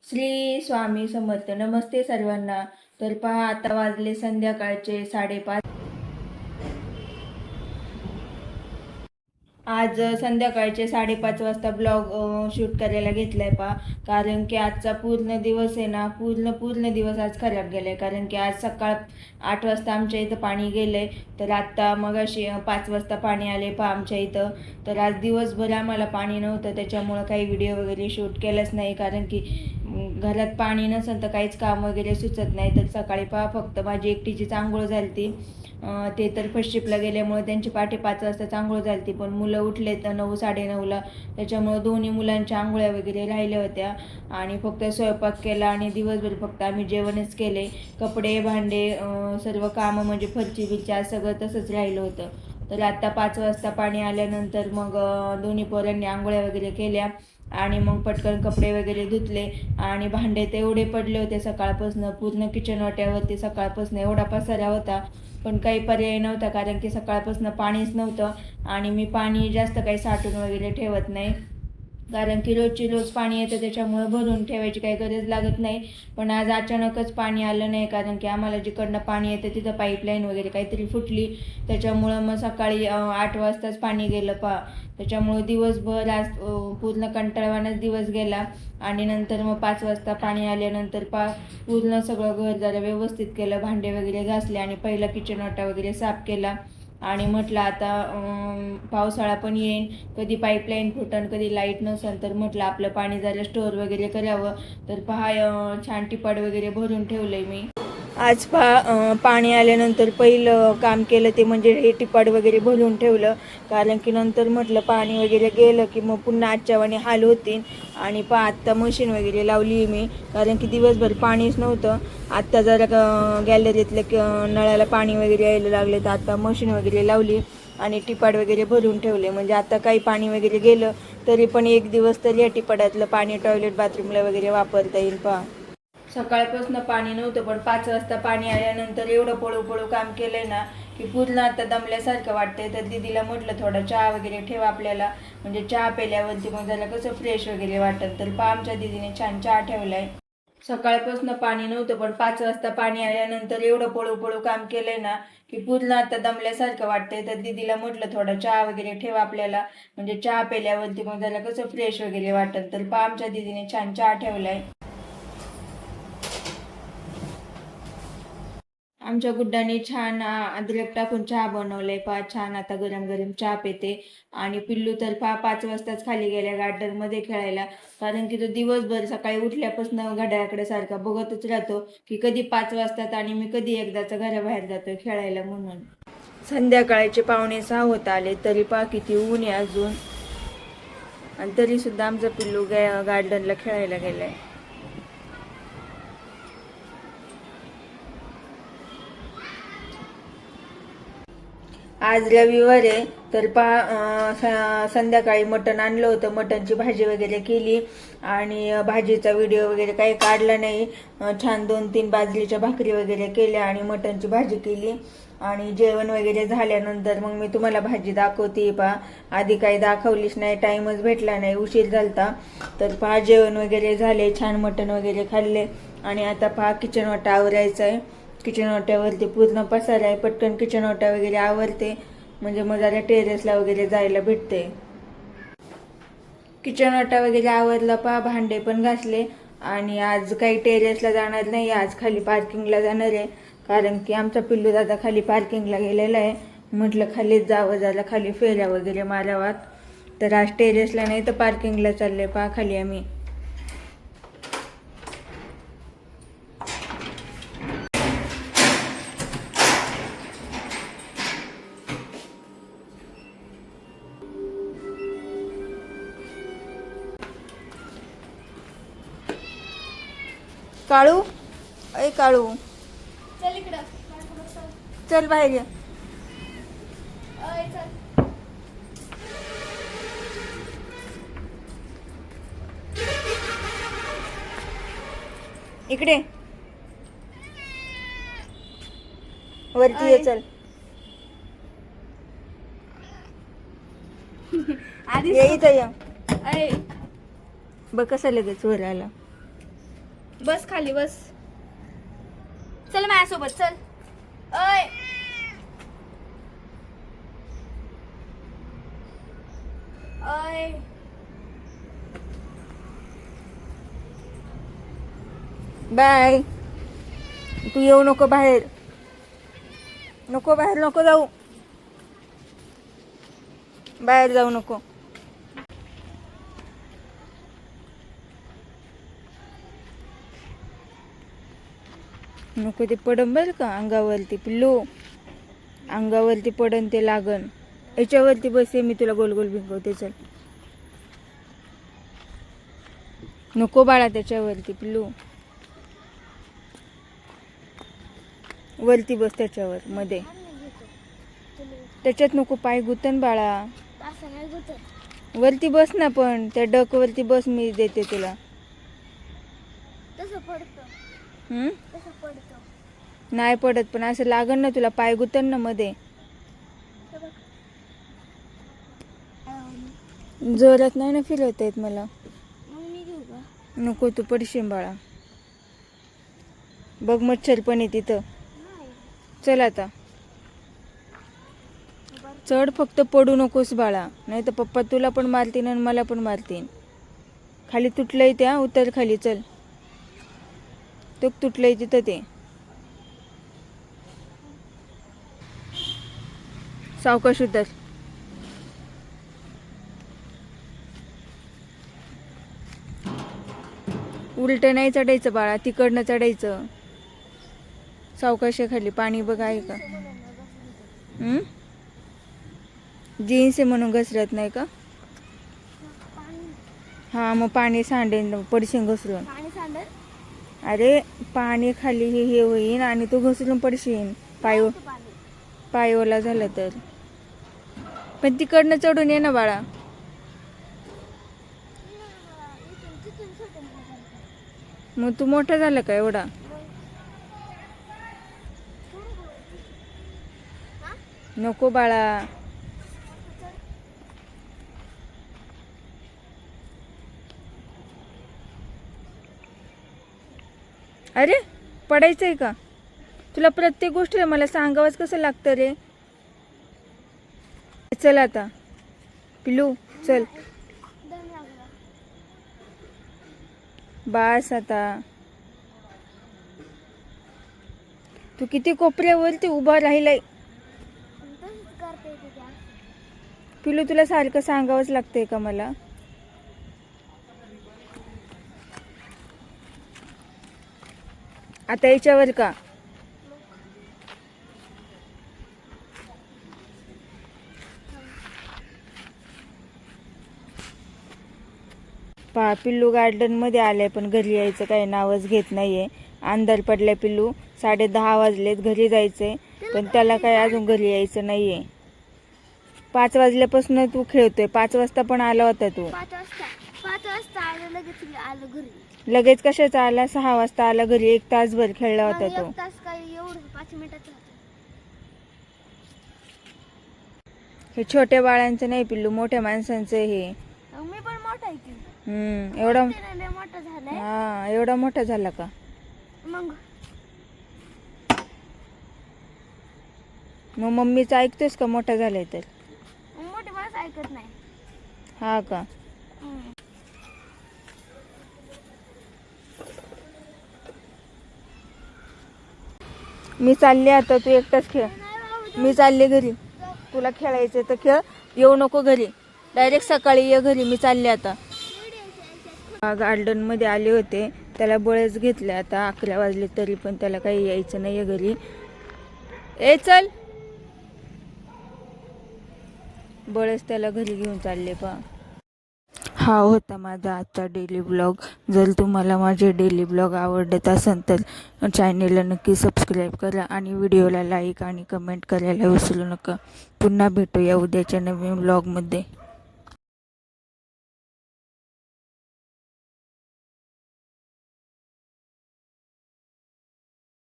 श्री स्वामी समर्थ. नमस्ते सर्वांना. तर पहा, आता वाजले संध्याकाळचे 5:30. आज संध्याकाळचे 5:30 वाजता ब्लॉग शूट करायला घेतलाय पहा. कारण की आजचा पूर्ण दिवस आहे ना, पूर्ण दिवस आज खराब गेलाय. कारण की आज सकाळ 8 वाजता आमच्या इथं पाणी गेलंय. तर आत्ता मग अशी 5 वाजता पाणी आले पहा आमच्या इथं. तर आज दिवसभर आम्हाला पाणी नव्हतं, त्याच्यामुळं काही व्हिडिओ वगैरे शूट केलंच नाही. कारण की घरात पाणी नसेल तर काहीच काम वगैरे सुचत नाही. तर सकाळी पहा, फक्त माझी एकटीचीच आंघोळ झाली ती. ते तर फर्स्ट शिपला गेल्यामुळे त्यांची 5:30 वाजता आंघोळ झाली ती. पण मुलं उठले तर 9 9:30ला. त्याच्यामुळं दोन्ही मुलांच्या आंघोळ्या वगैरे राहिल्या होत्या. आणि फक्त स्वयंपाक केला आणि दिवसभर फक्त आम्ही जेवणच केले. कपडे भांडे सर्व कामं म्हणजे फरची बिरची सगळं तसंच राहिलं होतं. तर आत्ता 5 वाजता पाणी आल्यानंतर मग दोन्ही पोरांनी आंघोळ्या वगैरे केल्या. आणि मग पटकन कपडे वगैरे धुतले. आणि भांडे ते एवढे पडले होते सकाळपासून, पूर्ण किचन वाट्यावरती सकाळपासून एवढा पसारा होता. पण काही पर्याय नव्हता, कारण की सकाळपासून पाणीच नव्हतं. आणि मी पाणी जास्त काही साठवून वगैरे ठेवत नाही, कारण की रोजची रोज पाणी येतं, त्याच्यामुळं भरून ठेवायची काही गरज लागत नाही. पण आज अचानकच पाणी आलं नाही, कारण की आम्हाला जिकडनं पाणी येतं तिथं पाईपलाईन वगैरे काहीतरी फुटली. त्याच्यामुळं मग सकाळी 8 वाजताच पाणी गेलं पहा. त्याच्यामुळं दिवसभर आज पूर्ण कंटाळवानाच दिवस गेला. आणि नंतर मग 5 वाजता पाणी आल्यानंतर पूर्ण सगळं घर जरा व्यवस्थित केलं, भांडे वगैरे घासले आणि पहिला किचन ओटा वगैरे साफ केला. आणि म्हटलं आता पावसाळा पण येईल, कधी पाईपलाईन फुटन, कधी लाईट नसेल, तर म्हटलं आपलं पाणी जरा स्टोअर वगैरे करावं. तर पहा, छान टिपाड वगैरे भरून ठेवलंय मी. आज पाणी आल्यानंतर पहिलं काम केलं ते म्हणजे हे टिपाड वगैरे भरून ठेवलं. कारण की नंतर म्हटलं पाणी वगैरे गेलं की मग पुन्हा आजच्यावानी हाल होतील. आणि आत्ता मशीन वगैरे लावली मी, कारण की दिवसभर पाणीच नव्हतं. आत्ता जरा गॅलरीतल्या नळाला पाणी वगैरे यायला लागले, तर आत्ता मशीन वगैरे लावली आणि टिपाड वगैरे भरून ठेवले. म्हणजे आता काही पाणी वगैरे गेलं तरी पण एक दिवस तरी या टिपाडातलं पाणी टॉयलेट बाथरूमला वगैरे वापरता येईल पहा. सकाळपासून पाणी नव्हतं, पण 5 वाजता पाणी आल्यानंतर एवढं पळू काम केलंय ना की पूर्ण आता दमल्यासारखं वाटतंय. तर दीदीला म्हटलं थोडा चहा वगैरे ठेवा आपल्याला, म्हणजे चहा प्यायल्यावरती मग झालं कसं फ्रेश वगैरे वाटत. तर आमच्या दीदीने छान चहा ठेवलाय. सकाळपासून पाणी नव्हतं, पण 5 वाजता पाणी आल्यानंतर एवढं पळू काम केलंय ना की पूर्ण आता दमल्यासारखं वाटतंय. तर दीदीला म्हटलं थोडा चहा वगैरे ठेवा आपल्याला, म्हणजे चहा प्यायल्यावरती मग झालं कसं फ्रेश वगैरे वाटत. तर आमच्या दीदीने छान चहा ठेवलाय. आमच्या गुड्डाने छान अद्रक टाकून चहा बनवलाय पहा. छान आता गरम गरम चहा पेते. आणि पिल्लू तर 5 वाजताच खाली गेल्या गार्डनमध्ये खेळायला. कारण की तो दिवसभर सकाळी उठल्यापासून घड्याळाकडे सारखा बघतच राहतो की कधी 5 वाजतात आणि मी कधी एकदाचा घराबाहेर जातोय खेळायला म्हणून. संध्याकाळचे 5:45 होत आले, तरी किती ऊन आहे अजून. आणि तरी सुद्धा आमचं पिल्लू गार्डनला खेळायला गेलाय. आज रविवार आहे, तर संध्याकाळी मटण आणलं होतं. मटणची भाजी वगैरे केली आणि भाजीचा व्हिडिओ वगैरे काही काढला नाही. छान 2-3 बाजरीच्या भाकरी वगैरे केल्या आणि मटणची भाजी केली. आणि जेवण वगैरे झाल्यानंतर मग मी तुम्हाला भाजी दाखवते पहा. आधी काही दाखवलीच नाही, टाईमच भेटला नाही, उशीर झालता. तर जेवण वगैरे झाले, छान मटण वगैरे खाल्ले. आणि आता किचन वाटा आवरायचं आहे. किचन ओट्यावरती पूर्ण पसारा आहे. पटकन किचन ओट्या वगैरे आवरते, म्हणजे मग जरा टेरेसला वगैरे जायला भेटते. किचन ओटा वगैरे आवरला भांडे पण घासले. आणि आज काही टेरेसला जाणार नाही, आज खाली पार्किंगला जाणार आहे. कारण की आमचा पिल्लू दादा खाली पार्किंगला गेलेला आहे. म्हटलं खालीच जावं, जरा खाली फेऱ्या वगैरे मारावात. तर आज टेरेसला नाही तर पार्किंगला चालले खाली आम्ही. काळू, ऐ काळू, चल इकडं. चल बाहेर ये. चल. इकडे वरती ये, चल. आधी ये इथं ये. अय बघ कसं लगेच वर आला. बस खाली बस. चल माझ्यासोबत चल. अय अय बाय. तू येऊ नको बाहेर. नको बाहेर नको जाऊ. बाहेर जाऊ नको. नको ते पडन बरं का अंगावरती पिल्लू. अंगावरती पडन ते लागन. याच्यावरती बसे मी तुला गोल गोल भिंगवते चल. नको बाळा त्याच्यावरती पिल्लू. वरती बस त्याच्यावर मध्ये. त्याच्यात नको पाय गुतन बाळा. वरती बस ना पण त्या डक वरती बस मी देते तुला. नाही पडत पण असं लागन ना तुला पाय गुतन ना मध्ये. जोरात नाही ना फिरवता येत मला. नको तू पडशील बाळा. बघ मच्छर पण आहे तिथं. चल आता चढ फक्त पडू नकोस बाळा. नाही तर पप्पा तुला पण मारतीन आणि मला पण मारतीन. खाली तुटलंय त्या उतर खाली चल. तो तुटलंय तिथं ते. सावकाश उतर. उलट नाही चढायचं बाळा तिकडनं चढायचं. सावकाश खाली पाणी बघ आहे का. जीन्स आहे म्हणून घसरत नाही का. हा मग पाणी सांडेन पडशील घसरून. अरे पाणी खाली हे होईन आणि तू घसरून पडशील. पाय ओला झाला तर. पण तिकडनं चढून ये ना बाळा. मग तू मोठा झाला का एवढा. नको बाळा. अरे पडायचंय का तुला. प्रत्येक गोष्टीला मला सांगावंच कसं लागतं रे. चल आता पिलू चल. बास आता. तू किती कोपऱ्यावरती उभा राहिलाय. पिलू तुला सारखं सांगावंच लागतंय का मला. आता याच्यावर का. पहा पिल्लू गार्डन मध्ये आलंय पण घरी यायचं काही नावच घेत नाहीये. अंधार पडलाय पिल्लू. 10:30 वाजलेत घरी जायचंय पण त्याला काही अजून घरी यायचं नाहीये. 5 वाजल्यापासून तू खेळतोय. 5 वाजता पण आला होता तू. 5 वाजता आलो घरी. लगेच कशाचा आला. 6 वाजता आला घरी. 1 तासभर खेळला होता तो. 1 तास काय एवढं 5 मिनिटाचं. हे छोट्या बाळांचं नाही पिल्लू मोठ्या माणसांचं हे. मी पण मोठा आहे की. एवढा मोठा झालाय. हा एवढा मोठा झाला का. मग मम्मीचं ऐकतोस का मोठा झालाय तर. मोठे माणसं ऐकत नाही. हा का. मी चालले आता. तू एकटाच खेळ. मी चालले घरी. तुला खेळायचं तर खेळ. येऊ नको घरी. डायरेक्ट सकाळी ये घरी. मी चालले आता. गार्डन मध्ये आले होते त्याला बळच घेतले. आता 11 वाजले तरी पण त्याला काही यायचं नाहीये घरी. ए चल. बळच त्याला घरी घेऊन चालले पा. हा होता माझा आजचा डेली ब्लॉग. जर तुम्हाला माझे डेली ब्लॉग आवडत असेल तर चॅनेलला नक्की सबस्क्राईब करा आणि व्हिडिओला लाईक आणि कमेंट करायला विसरू नका. पुन्हा भेटूया उद्याच्या नवीन ब्लॉगमध्ये.